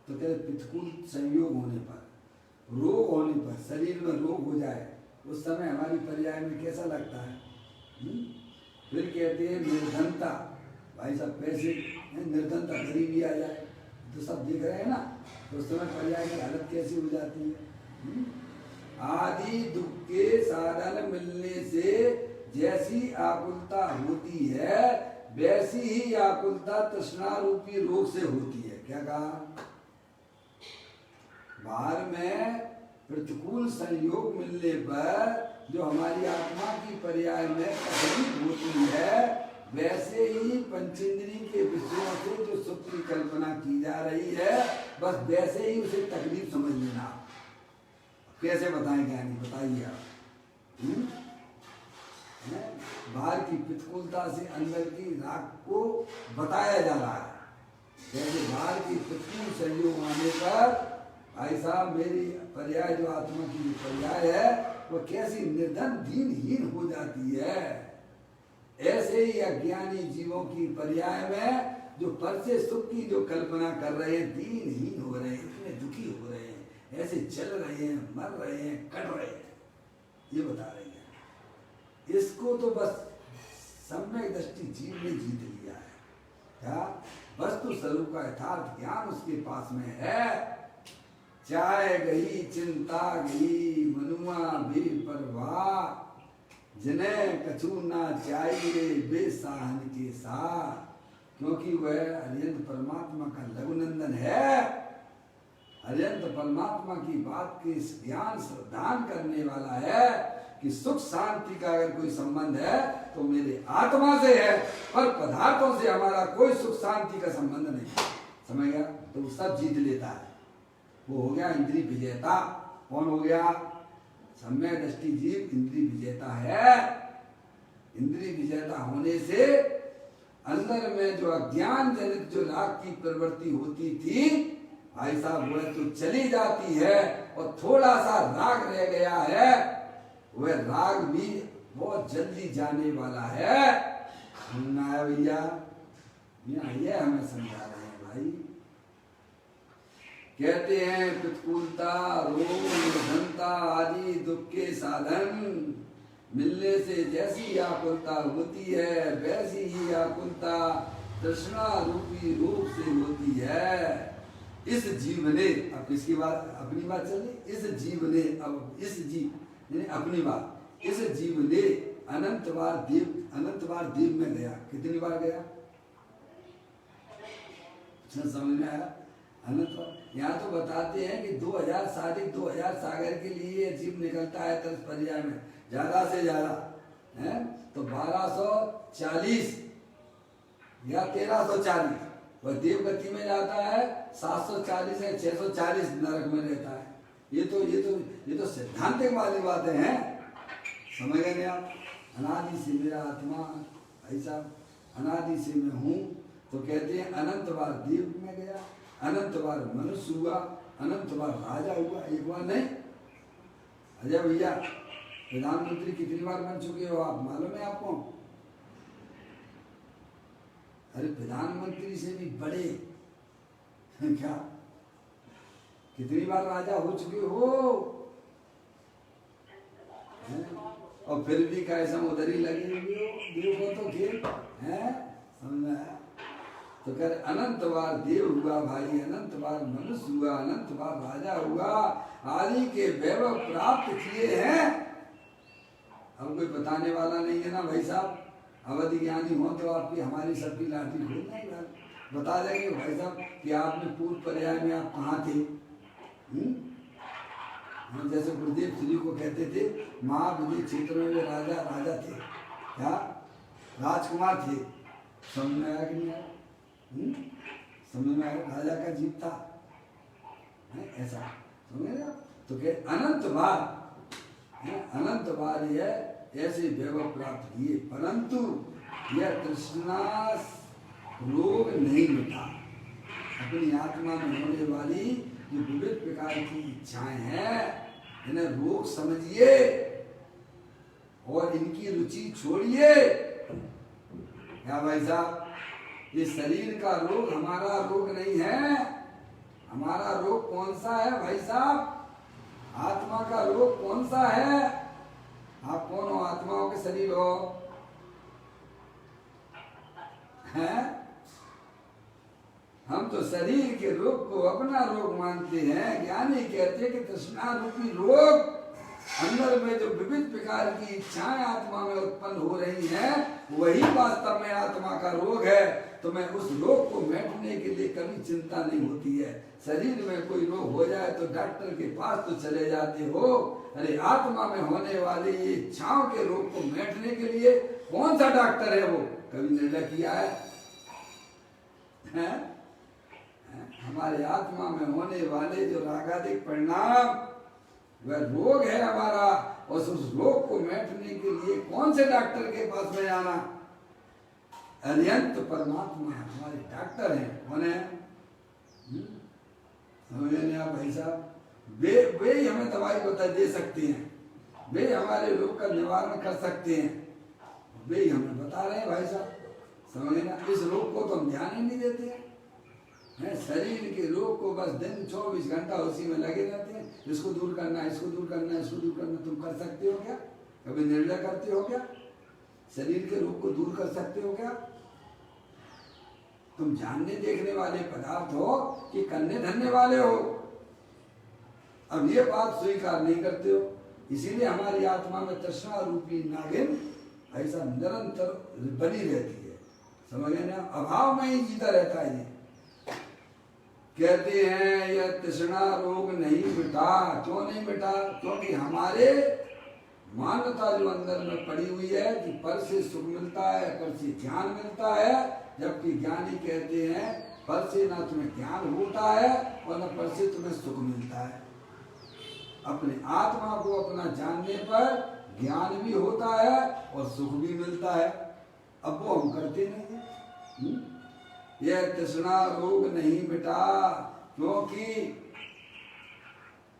तो कहते प्रतिकूल संयोग होने पर, रोग होने पर, शरीर में रोग हो जाए, उस समय हमारी पर्याय में कैसा लगता है। फिर कहते हैं निर्धनता, भाई साहब पैसे निर्धनता, गरीबी आ जाए, तो सब देख रहे हैं ना, तो उस समय पर्याय की हालत कैसी हो जाती है। आदि दुख के साधन मिलने से जैसी आकुलता होती है, वैसी ही आकुलता तृष्णा रूपी रोग से होती है। क्या कहा, बाहर में प्रतिकूल संयोग मिलने पर जो हमारी आत्मा की पर्याय में तकलीफ होती है, वैसे ही पंचेंद्री के विषयों से जो सुख की कल्पना की जा रही है, बस वैसे ही उसे तकलीफ समझ लेना। कैसे बताएं ज्ञानी, बताइए आप। बाहर की प्रतिकूलता से अंदर की राग को बताया जा रहा है। जैसे बाहर की प्रतिकूल संयोग आने पर भाई साहब मेरी पर्याय जो आत्मा की पर्याय है वो कैसी निर्धन दीनहीन हो जाती है, ऐसे ही अज्ञानी जीवों की पर्याय में जो पर से सुख की जो कल्पना कर रहे हैं, दीनहीन हो रहे हैं, इतने दुखी हो रहे हैं, ऐसे चल रहे हैं, मर रहे हैं, कट रहे हैं, ये बता रहे हैं। इसको तो बस सम्यक दृष्टि जीव ने जीत लिया है। क्या वस्तु स्वरूप का यथार्थ ज्ञान उसके पास में है। चाहे गई चिंता गई मनुआ बेपरवाह, जिन्हें कछु ना चाहिए बेसाहन के साथ, क्योंकि वह अरिहंत परमात्मा का लघुनंदन है। अरिहंत परमात्मा की बात के ज्ञान श्रद्धान करने वाला है कि सुख शांति का अगर कोई संबंध है तो मेरे आत्मा से है, पर पदार्थों से हमारा कोई सुख शांति का संबंध नहीं। समझ गया, तो वो सब जीत लेता है। वो हो गया इंद्रिय विजेता। कौन हो गया, सम्यक दृष्टि जीव इंद्रिय विजेता है। इंद्रिय विजेता होने से अंदर में जो अज्ञान जनित जो राग की प्रवृत्ति होती थी भाई साहब, वह तो चली जाती है, और थोड़ा सा राग रह गया है, वह राग भी बहुत जल्दी जाने वाला है। सुनना है भैया, ये हमें समझा रहे हैं भाई। कहते हैं प्रतिकूलता रोग निर्धनता आदि दुख के साधन मिलने से जैसी आकुलता होती है, वैसी ही आकुलता तृष्णा रूपी रोग से होती है। इस जीव ने, अब किसकी बात, अपनी बात चल रही, इस जीव ने, अब इस जीव ने अपनी बात, इस जीव ने अनंत बार देव में गया। कितनी बार गया, समझ में आया? अनंत बार। यहाँ तो बताते हैं कि 2000 साधिक 2000 सागर के लिए जीव निकलता है तर्स पर्याय में, ज्यादा से ज्यादा है तो 1240 या 1340, वह देव गति में जाता है, 740 है, 640 नरक में रहता है। ये तो सिद्धांतिक वाली बातें हैं, समझ गए आप। अनादि से मेरा आत्मा भाई साहब, अनादि से मैं हूँ, तो कहते हैं अनंत बार देव में गया, अनंत बार मनुष्य हुआ, अनंत बार राजा हुआ, एक बार नहीं। अजय भैया प्रधानमंत्री कितनी बार बन चुके हो आप, मालूम है आपको? अरे प्रधानमंत्री से भी बड़े क्या, कितनी बार राजा हो चुके हो, और फिर भी कैसा उधर ही लगे हुए हो, देव को तो खेल है, समझ में आया? तो कह अनंत बार देव हुआ भाई, अनंत बार मनुष्य हुआ, अनंत बार राजा हुआ, आदि के वैभव प्राप्त किए हैं। अब कोई बताने वाला नहीं है ना भाई साहब। अवधि ज्ञानी हो तो आपकी हमारी सबकी लाठी खोल नहीं बता देंगे भाई साहब कि आपने पूर्व पर्याय में आप कहाँ थे, हम जैसे गुरुदेव श्री को कहते थे महाविधि क्षेत्र में वे राजा राजा थे, क्या राजकुमार थे। समझ में आया कि नहीं आया? समझ में आया? राजा का जीव था ऐसा, समझ रहे? तो क्या अनंत बार यह ऐसे वैभव प्राप्त किए, परंतु यह तृष्णा रोग नहीं मिटा। अपनी आत्मा में होने वाली जो विविध प्रकार की इच्छाएं हैं, इन्हें रोग समझिए और इनकी रुचि छोड़िए। क्या भाई साहब, ये शरीर का रोग हमारा रोग नहीं है। हमारा रोग कौन सा है भाई साहब? आत्मा का रोग कौन सा है? आप कौन हो? आत्माओं के शरीर हो हैं? हम तो शरीर के रोग को अपना रोग मानते हैं। ज्ञानी कहते हैं कि तृष्णा रूपी रोग, अंदर में जो विविध प्रकार की इच्छाएं आत्मा में उत्पन्न हो रही हैं, वही वास्तव में आत्मा का रोग है। तो मैं उस रोग को मिटाने के लिए कभी चिंता नहीं होती है। शरीर में कोई रोग हो जाए तो डॉक्टर के पास तो चले जाते हो, अरे आत्मा में होने वाली इच्छाओं के रोग को मिटाने के लिए कौन सा डॉक्टर है वो? कभी निर्णय किया है? हमारे आत्मा में होने वाले जो रागादिक परिणाम, वह रोग है हमारा, और उस रोग को मिटाने के लिए कौन से डॉक्टर के पास में जाना? अनंत परमात्मा हमारे डॉक्टर हैं। कौन है? समझे आप भाई साहब? वे ही हमें दवाई बता दे सकते हैं, वे हमारे रोग का निवारण कर सकते हैं, वे ही हमें बता रहे हैं भाई साहब। समझे ना? इस रोग को तो हम ध्यान ही नहीं देते हैं। शरीर के रोग को बस दिन 24 घंटा उसी में लगे रहते हैं। इसको दूर करना, इसको दूर करना, इसको दूर करना। तुम कर सकते हो क्या? कभी निर्णय करते हो क्या? शरीर के रोग को दूर कर सकते हो क्या? तुम जानने देखने वाले पदार्थ हो कि करने धरने वाले हो? अब ये बात स्वीकार नहीं करते हो, इसीलिए हमारी आत्मा में तृष्णा रूपी नागिन ऐसा निरंतर बनी रहती है। समझे ना? अभाव में ही जीता रहता है। ये कहते हैं यह तृष्णा रोग नहीं मिटा। क्यों नहीं मिटा? क्योंकि हमारे मान्यता जो अंदर में पड़ी हुई है कि पर से सुख मिलता है, पर से ज्ञान मिलता है, जबकि ज्ञानी कहते हैं पर से ना तुम्हें ज्ञान होता है और न पर से तुम्हें सुख मिलता है। अपने आत्मा को अपना जानने पर ज्ञान भी होता है और सुख भी मिलता है। अब वो हम करते नहीं हैं। यह तृष्णा रोग नहीं मिटा, क्योंकि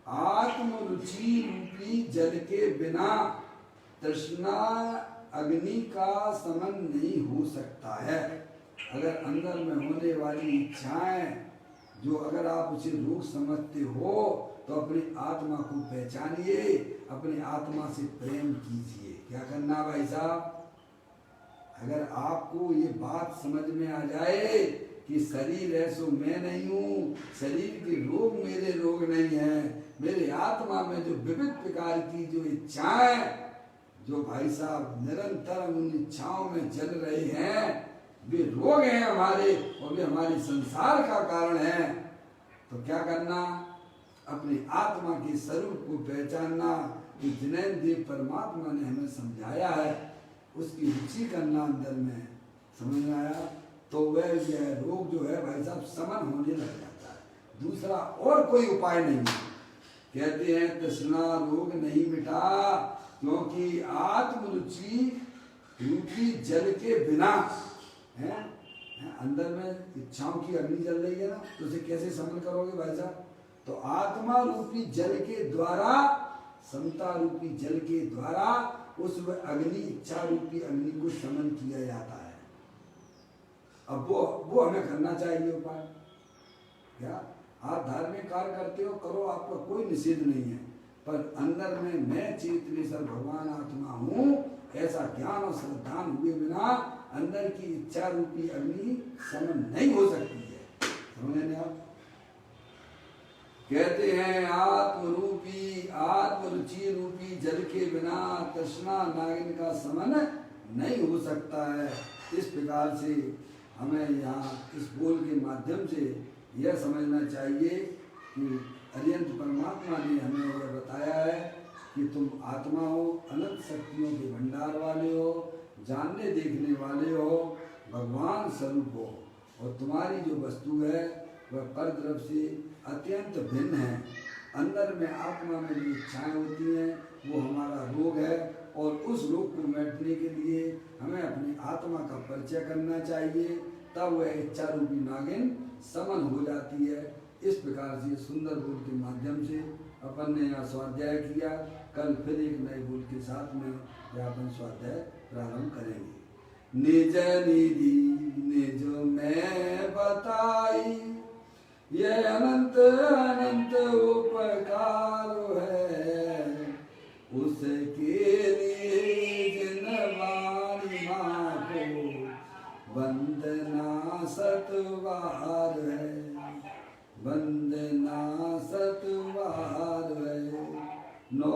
आत्म रुचि रूपी जल के बिना तृष्णा अग्नि का समन नहीं हो सकता है। अगर अंदर में होने वाली इच्छाएं जो अगर आप उसे रोग समझते हो तो अपनी आत्मा को पहचानिए, अपनी आत्मा से प्रेम कीजिए। क्या करना भाई साहब? अगर आपको ये बात समझ में आ जाए कि शरीर है सो मैं नहीं हूँ, शरीर के रोग मेरे रोग नहीं है, मेरे आत्मा में जो विविध प्रकार की जो इच्छाएं जो भाई साहब निरंतर उन इच्छाओं में जल रहे हैं, वे रोग हैं हमारे और वे हमारे संसार का कारण है। तो क्या करना? अपनी आत्मा के स्वरूप को पहचानना कि जिनेन्द्र देव परमात्मा ने हमें समझाया है, उसकी रुचि करना अंदर में। समझ में आया? तो वह यह रोग जो है भाई साहब समन होने लग जाता है। दूसरा और कोई उपाय नहीं है। कहते हैं तृष्णा रोग नहीं मिटा, क्योंकि आत्मरुचि रूपी जल के बिना है अंदर में इच्छाओं की अग्नि जल रही है ना, तो उसे कैसे समन करोगे भाई साहब? तो आत्मा रूपी जल के द्वारा, समता रूपी जल के द्वारा उस अग्नि, इच्छा रूपी अग्नि को समन किया जाता है। अब वो हमें करना चाहिए उपाय। क्या आप धार्मिक कार्य करते हो, करो, आपका कोई निषेध नहीं है, पर अंदर में मैं चेतनेश्वर भगवान आत्मा हूँ ऐसा ज्ञान और श्रद्धान हुए बिना अंदर की इच्छा रूपी अग्नि समन नहीं हो सकती है। समझे आप? कहते हैं आत्मरूपी, आत्मरुचि रूपी जल के बिना तृष्णा नागिन का समन नहीं हो सकता है। इस प्रकार से हमें यहाँ इस बोल के माध्यम से यह समझना चाहिए कि अरिहंत परमात्मा ने हमें यह बताया है कि तुम आत्मा हो, अनंत शक्तियों के भंडार वाले हो, जानने देखने वाले हो, भगवान स्वरूप हो, और तुम्हारी जो वस्तु है वह परद्रव्य से अत्यंत भिन्न है। अंदर में आत्मा में जो इच्छाएं होती हैं वो हमारा रोग है, और उस रोग को मिटाने के लिए हमें अपनी आत्मा का परिचय करना चाहिए, तब वह इच्छा रूपी नागिन समन हो जाती है। इस प्रकार से सुंदर बोल के माध्यम से अपन ने यहाँ स्वाध्याय किया। कल फिर एक नए बोल के साथ में यह अपन स्वाध्याय प्रारंभ करेंगे। निज निधि निज में बताई, यह अनंत अनंत उपकार है, उसके लिए जिन वाणी माँ को वंदना सतवार है, वंदना सतवार है। नौ